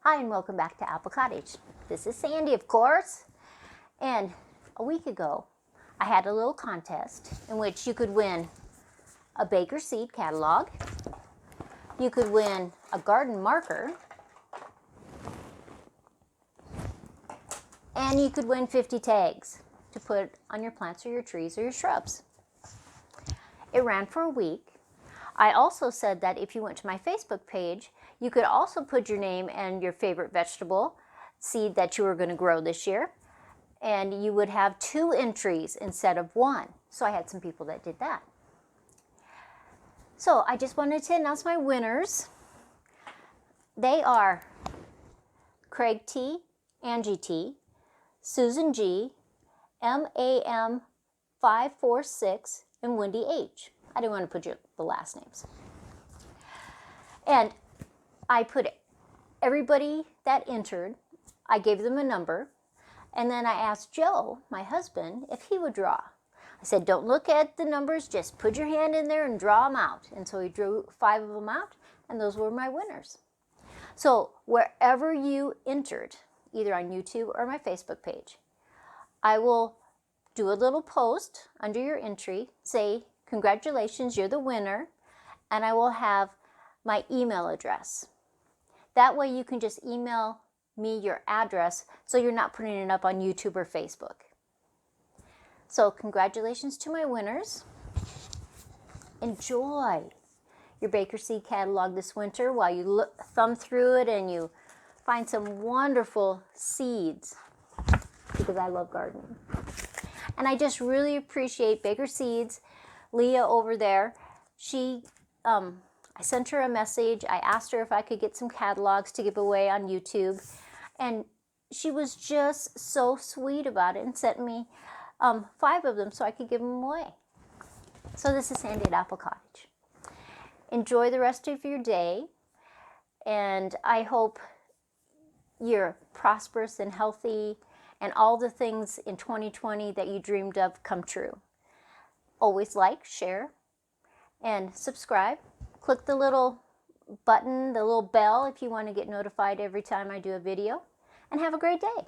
Hi and welcome back to Apple Cottage. This is Sandy, of course. And a week ago, I had a little contest in which you could win a Baker Seed catalog, you could win a garden marker, and you could win 50 tags to put on your plants or your trees or your shrubs. It ran for a week. I also said that if you went to my Facebook page, you could also put your name and your favorite vegetable seed that you were going to grow this year, and you would have 2 entries instead of 1. So I had some people that did that. So I just wanted to announce my winners. They are Craig T, Angie T, Susan G, MAM546, and Wendy H. I didn't want to put the last names. And I put everybody that entered, I gave them a number, and then I asked Joe, my husband, if he would draw. I said, don't look at the numbers, just put your hand in there and draw them out. And so he drew 5 of them out, and those were my winners. So wherever you entered, either on YouTube or my Facebook page, I will do a little post under your entry, say, congratulations, you're the winner, and I will have my email address. That way you can just email me your address so you're not putting it up on YouTube or Facebook. So congratulations to my winners. Enjoy your Baker Seed catalog this winter while you thumb through it and you find some wonderful seeds, because I love gardening. And I just really appreciate Baker Seeds. Leah over there, I sent her a message. I asked her if I could get some catalogs to give away on YouTube, and she was just so sweet about it and sent me 5 of them so I could give them away. So this is Sandy at Apple Cottage. Enjoy the rest of your day, and I hope you're prosperous and healthy and all the things in 2020 that you dreamed of come true. Always like, share, and subscribe. Click the little button, the little bell, if you want to get notified every time I do a video. And have a great day.